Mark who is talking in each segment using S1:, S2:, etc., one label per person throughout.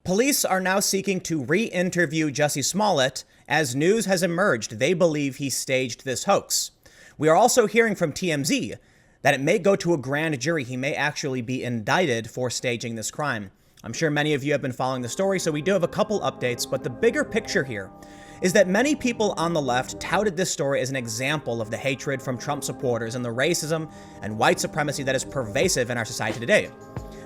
S1: Police are now seeking to re-interview Jussie Smollett as news has emerged they believe he staged this hoax. We are also hearing from TMZ that it may go to a grand jury. He may actually be indicted for staging this crime. I'm sure many of you have been following the story, so we do have a couple updates, but the bigger picture here is that many people on the left touted this story as an example of the hatred from Trump supporters and the racism and white supremacy that is pervasive in our society today.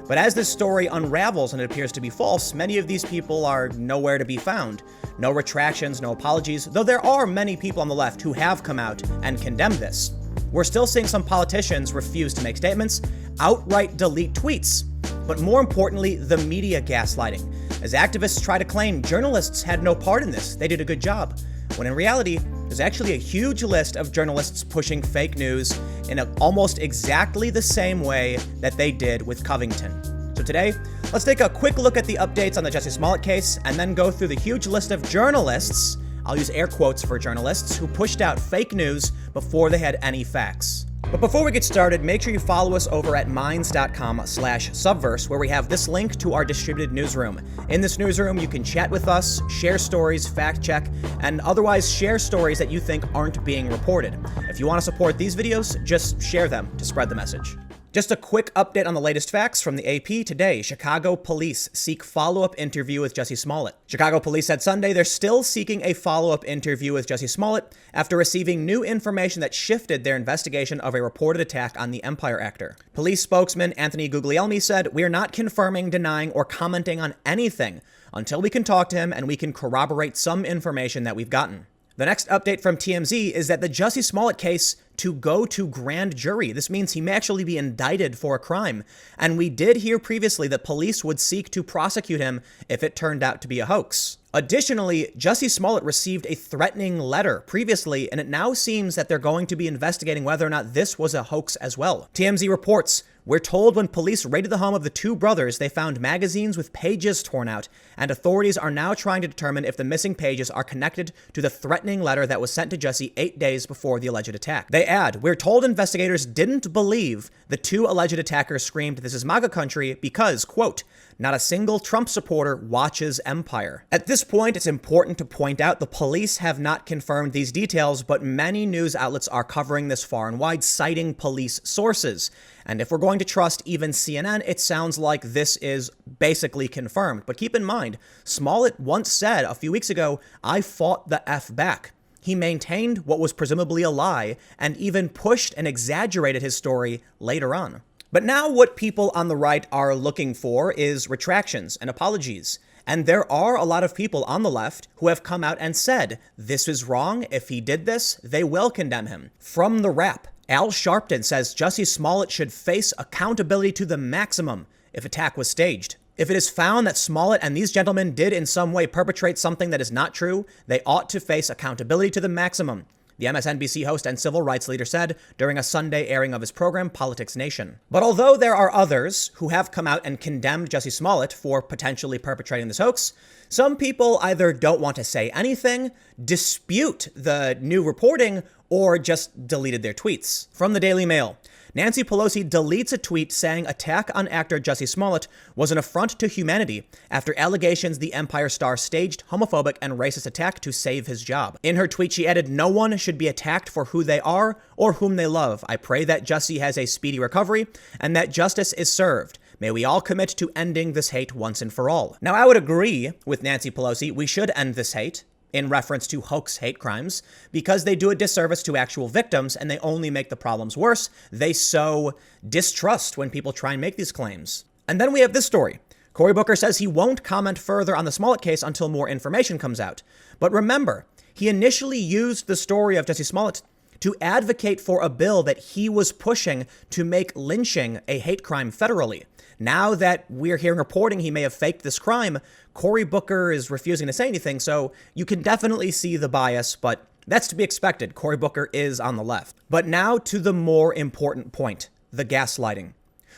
S1: But as this story unravels and it appears to be false, many of these people are nowhere to be found. No retractions, no apologies, though there are many people on the left who have come out and condemned this. We're still seeing some politicians refuse to make statements, outright delete tweets, but more importantly, the media gaslighting, as activists try to claim journalists had no part in this, they did a good job, when in reality, there's actually a huge list of journalists pushing fake news in almost exactly the same way that they did with Covington. So today, let's take a quick look at the updates on the Jussie Smollett case and then go through the huge list of journalists, I'll use air quotes for journalists, who pushed out fake news before they had any facts. But before we get started, make sure you follow us over at minds.com/subverse, where we have this link to our distributed newsroom. In this newsroom, you can chat with us, share stories, fact check, and otherwise share stories that you think aren't being reported. If you want to support these videos, just share them to spread the message. Just a quick update on the latest facts from the AP today. Chicago police seek follow-up interview with Jussie Smollett. Chicago police said Sunday they're still seeking a follow-up interview with Jussie Smollett after receiving new information that shifted their investigation of a reported attack on the Empire actor. Police spokesman Anthony Guglielmi said, "We are not confirming, denying, or commenting on anything until we can talk to him and we can corroborate some information that we've gotten." The next update from TMZ is that the Jussie Smollett case to go to grand jury. This means he may actually be indicted for a crime. And we did hear previously that police would seek to prosecute him if it turned out to be a hoax. Additionally, Jussie Smollett received a threatening letter previously, and it now seems that they're going to be investigating whether or not this was a hoax as well. TMZ reports, "We're told when police raided the home of the two brothers, they found magazines with pages torn out, and authorities are now trying to determine if the missing pages are connected to the threatening letter that was sent to Jussie 8 days before the alleged attack." They add, "We're told investigators didn't believe the two alleged attackers screamed 'This is Maga country' because, quote, not a single Trump supporter watches Empire." At this point, it's important to point out the police have not confirmed these details, but many news outlets are covering this far and wide, citing police sources. And if we're going to trust even CNN, it sounds like this is basically confirmed. But keep in mind, Smollett once said a few weeks ago, "I fought the F back." He maintained what was presumably a lie and even pushed and exaggerated his story later on. But now what people on the right are looking for is retractions and apologies. And there are a lot of people on the left who have come out and said, this is wrong. If he did this, they will condemn him. From The Wrap, Al Sharpton says Jussie Smollett should face accountability to the maximum if attack was staged. If it is found that Smollett and these gentlemen did in some way perpetrate something that is not true, they ought to face accountability to the maximum, the MSNBC host and civil rights leader said during a Sunday airing of his program, Politics Nation. But although there are others who have come out and condemned Jussie Smollett for potentially perpetrating this hoax, some people either don't want to say anything, dispute the new reporting, or just deleted their tweets. From the Daily Mail, Nancy Pelosi deletes a tweet saying attack on actor Jussie Smollett was an affront to humanity after allegations the Empire star staged homophobic and racist attack to save his job. In her tweet, she added, "No one should be attacked for who they are or whom they love. I pray that Jussie has a speedy recovery and that justice is served. May we all commit to ending this hate once and for all." Now, I would agree with Nancy Pelosi. We should end this hate, in reference to hoax hate crimes, because they do a disservice to actual victims and they only make the problems worse. They sow distrust when people try and make these claims. And then we have this story. Cory Booker says he won't comment further on the Smollett case until more information comes out. But remember, he initially used the story of Jussie Smollett to advocate for a bill that he was pushing to make lynching a hate crime federally. Now that we're hearing reporting he may have faked this crime, Cory Booker is refusing to say anything, so you can definitely see the bias, but that's to be expected. Cory Booker is on the left. But now to the more important point, the gaslighting.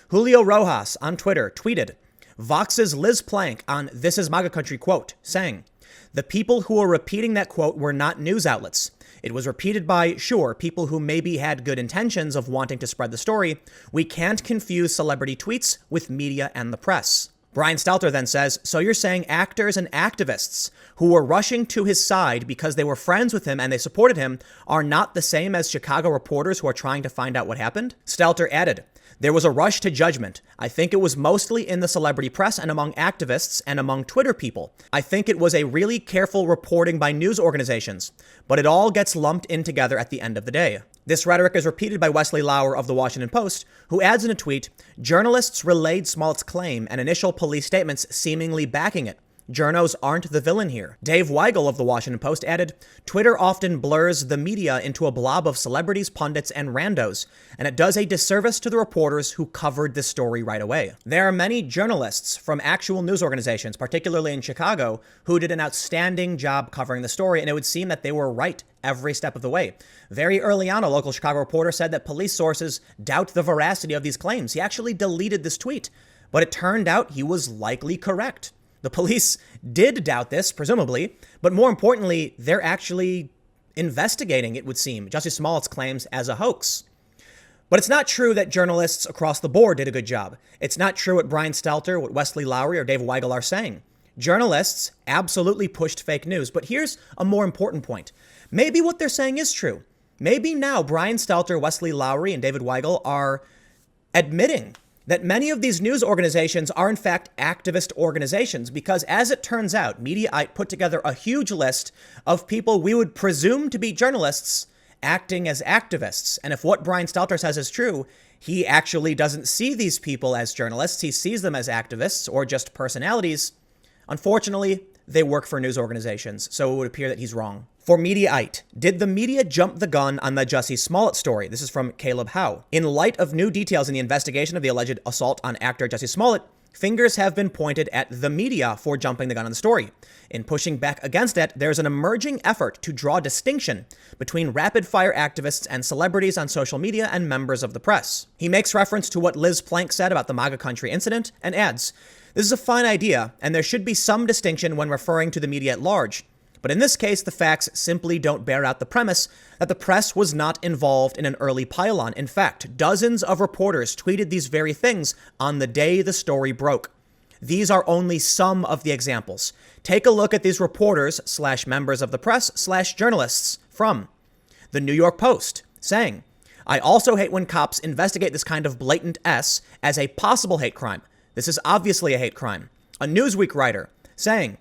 S1: Julio Rojas on Twitter tweeted, Vox's Liz Plank on This Is Maga Country quote, saying, "The people who were repeating that quote were not news outlets. It was repeated by, sure, people who maybe had good intentions of wanting to spread the story. We can't confuse celebrity tweets with media and the press." Brian Stelter then says, so you're saying actors and activists who were rushing to his side because they were friends with him and they supported him are not the same as Chicago reporters who are trying to find out what happened? Stelter added, there was a rush to judgment. I think it was mostly in the celebrity press and among activists and among Twitter people. I think it was a really careful reporting by news organizations, but it all gets lumped in together at the end of the day. This rhetoric is repeated by Wesley Lower of the Washington Post, who adds in a tweet, journalists relayed Smollett's claim and initial police statements seemingly backing it. Journos aren't the villain here. Dave Weigel of the Washington Post added, Twitter often blurs the media into a blob of celebrities, pundits, and randos, and it does a disservice to the reporters who covered this story right away. There are many journalists from actual news organizations, particularly in Chicago, who did an outstanding job covering the story, and it would seem that they were right every step of the way. Very early on, a local Chicago reporter said that police sources doubt the veracity of these claims. He actually deleted this tweet, but it turned out he was likely correct. The police did doubt this, presumably, but more importantly, they're actually investigating, it would seem, Jussie Smollett's claims as a hoax. But it's not true that journalists across the board did a good job. It's not true what Brian Stelter, what Wesley Lowery, or Dave Weigel are saying. Journalists absolutely pushed fake news, but here's a more important point. Maybe what they're saying is true. Maybe now Brian Stelter, Wesley Lowery, and David Weigel are admitting that many of these news organizations are in fact activist organizations because, as it turns out, Mediaite put together a huge list of people we would presume to be journalists acting as activists. And if what Brian Stelter says is true, he actually doesn't see these people as journalists. He sees them as activists or just personalities. Unfortunately, they work for news organizations, so it would appear that he's wrong. For Mediaite, did the media jump the gun on the Jussie Smollett story? This is from Caleb Howe. In light of new details in the investigation of the alleged assault on actor Jussie Smollett, fingers have been pointed at the media for jumping the gun on the story. In pushing back against it, there's an emerging effort to draw distinction between rapid-fire activists and celebrities on social media and members of the press. He makes reference to what Liz Plank said about the Maga country incident and adds, this is a fine idea, and there should be some distinction when referring to the media at large. But in this case, the facts simply don't bear out the premise that the press was not involved in an early pile-on. In fact, dozens of reporters tweeted these very things on the day the story broke. These are only some of the examples. Take a look at these reporters / members of the press / journalists from the New York Post saying, I also hate when cops investigate this kind of blatant S as a possible hate crime. This is obviously a hate crime. A Newsweek writer saying,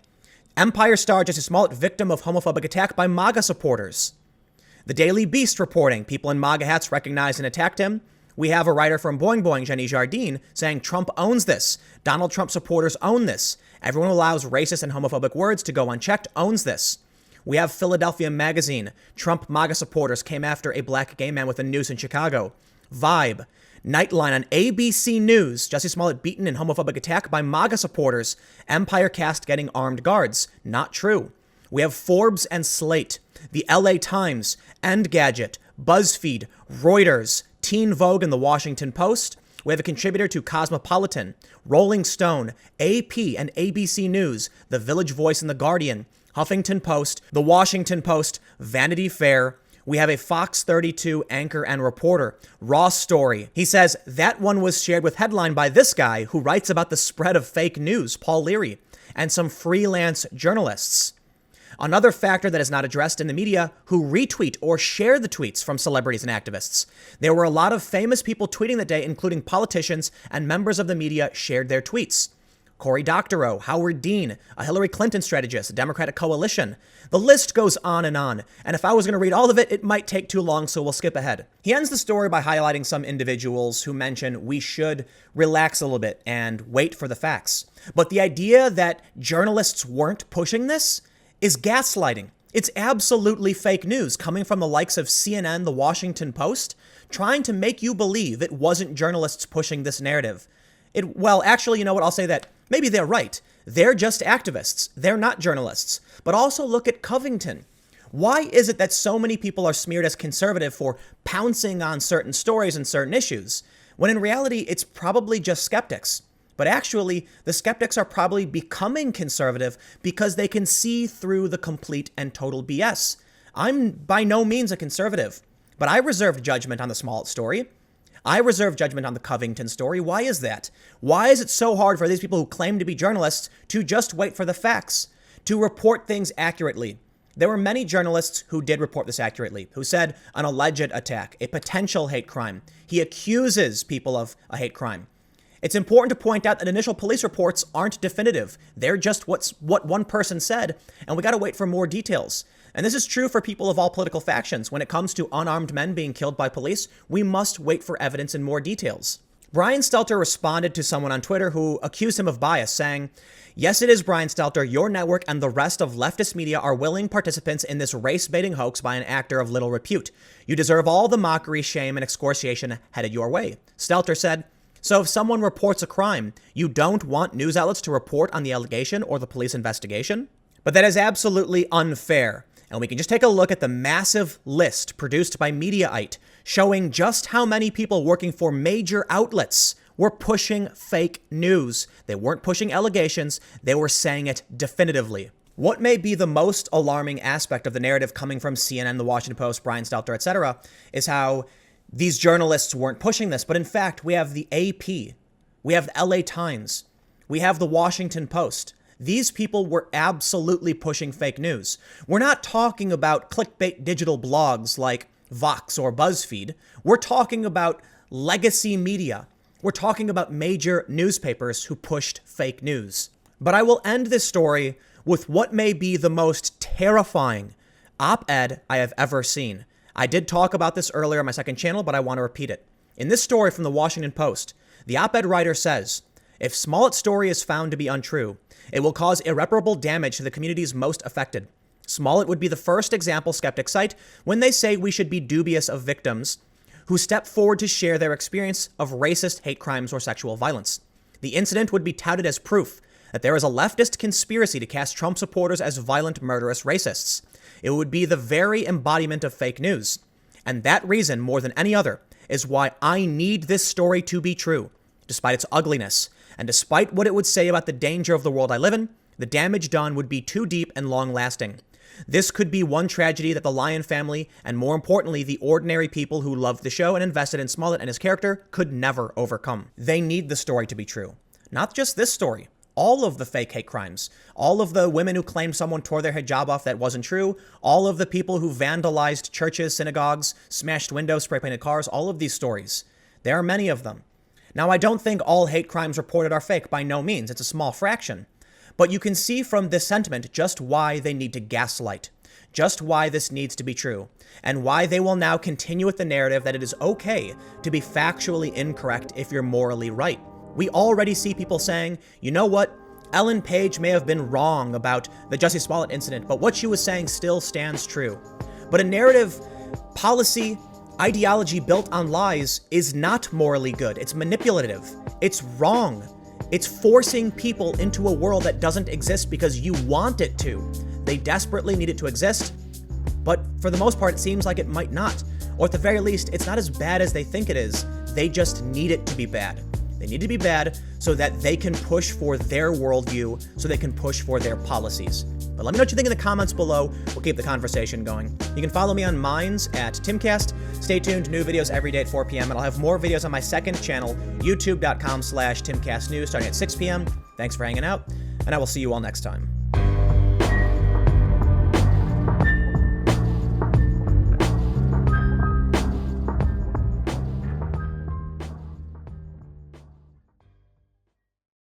S1: Empire star Jussie Smollett victim of homophobic attack by Maga supporters. The Daily Beast reporting people in Maga hats recognized and attacked him. We have a writer from Boing Boing, Jenny Jardine, saying Trump owns this. Donald Trump supporters own this. Everyone who allows racist and homophobic words to go unchecked owns this. We have Philadelphia Magazine. Trump Maga supporters came after a black gay man with a noose in Chicago. Vibe. Nightline on ABC News. Jussie Smollett beaten in homophobic attack by Maga supporters. Empire cast getting armed guards. Not true. We have Forbes and Slate. The LA Times. Engadget. BuzzFeed. Reuters. Teen Vogue and the Washington Post. We have a contributor to Cosmopolitan. Rolling Stone. AP and ABC News. The Village Voice and the Guardian. Huffington Post. The Washington Post. Vanity Fair. We have a Fox 32 anchor and reporter, Ross Story. He says that one was shared with headline by this guy who writes about the spread of fake news, Paul Leary, and some freelance journalists. Another factor that is not addressed in the media who retweet or share the tweets from celebrities and activists. There were a lot of famous people tweeting that day, including politicians, and members of the media shared their tweets. Cory Doctorow, Howard Dean, a Hillary Clinton strategist, a Democratic coalition. The list goes on. And if I was going to read all of it, it might take too long, so we'll skip ahead. He ends the story by highlighting some individuals who mention we should relax a little bit and wait for the facts. But the idea that journalists weren't pushing this is gaslighting. It's absolutely fake news coming from the likes of CNN, the Washington Post, trying to make you believe it wasn't journalists pushing this narrative. Well, actually, you know what? I'll say that maybe they're right. They're just activists. They're not journalists. But also look at Covington. Why is it that so many people are smeared as conservative for pouncing on certain stories and certain issues, when in reality, it's probably just skeptics? But actually, the skeptics are probably becoming conservative because they can see through the complete and total BS. I'm by no means a conservative, but I reserved judgment on the Smollett story. I reserve judgment on the Covington story. Why is that? Why is it so hard for these people who claim to be journalists to just wait for the facts, to report things accurately? There were many journalists who did report this accurately, who said an alleged attack, a potential hate crime. He accuses people of a hate crime. It's important to point out that initial police reports aren't definitive. They're just what one person said, and we got to wait for more details. And this is true for people of all political factions. When it comes to unarmed men being killed by police, we must wait for evidence and more details. Brian Stelter responded to someone on Twitter who accused him of bias, saying, "Yes, it is Brian Stelter. Your network and the rest of leftist media are willing participants in this race-baiting hoax by an actor of little repute. You deserve all the mockery, shame, and excoriation headed your way." Stelter said, "So if someone reports a crime, you don't want news outlets to report on the allegation or the police investigation?" But that is absolutely unfair. And we can just take a look at the massive list produced by Mediaite showing just how many people working for major outlets were pushing fake news. They weren't pushing allegations, they were saying it definitively. What may be the most alarming aspect of the narrative coming from CNN, The Washington Post, Brian Stelter, etc., is how these journalists weren't pushing this. But in fact, we have the AP, we have the LA Times, we have The Washington Post. These people were absolutely pushing fake news. We're not talking about clickbait digital blogs like Vox or BuzzFeed. We're talking about legacy media. We're talking about major newspapers who pushed fake news. But I will end this story with what may be the most terrifying op-ed I have ever seen. I did talk about this earlier on my second channel, but I want to repeat it. In this story from the Washington Post, the op-ed writer says, "If Smollett's story is found to be untrue, it will cause irreparable damage to the communities most affected. Smollett would be the first example skeptics cite when they say we should be dubious of victims who step forward to share their experience of racist hate crimes or sexual violence. The incident would be touted as proof that there is a leftist conspiracy to cast Trump supporters as violent, murderous racists. It would be the very embodiment of fake news. And that reason, more than any other, is why I need this story to be true, despite its ugliness. And despite what it would say about the danger of the world I live in, the damage done would be too deep and long-lasting. This could be one tragedy that the Lyon family, and more importantly, the ordinary people who loved the show and invested in Smollett and his character, could never overcome. They need the story to be true. Not just this story. All of the fake hate crimes. All of the women who claimed someone tore their hijab off that wasn't true. All of the people who vandalized churches, synagogues, smashed windows, spray-painted cars. All of these stories. There are many of them. Now, I don't think all hate crimes reported are fake. By no means. It's a small fraction. But you can see from this sentiment just why they need to gaslight, just why this needs to be true, and why they will now continue with the narrative that it is okay to be factually incorrect if you're morally right. We already see people saying, you know what, Ellen Page may have been wrong about the Jussie Smollett incident, but what she was saying still stands true. But a narrative, policy, ideology built on lies is not morally good. It's manipulative. It's wrong. It's forcing people into a world that doesn't exist because you want it to. They desperately need it to exist, but for the most part, it seems like it might not. Or at the very least, it's not as bad as they think it is. They just need it to be bad. They need to be bad so that they can push for their worldview, so they can push for their policies. But let me know what you think in the comments below. We'll keep the conversation going. You can follow me on Minds at Timcast. Stay tuned, new videos every day at 4 p.m. And I'll have more videos on my second channel, youtube.com/TimcastNews, starting at 6 p.m. Thanks for hanging out, and I will see you all next time.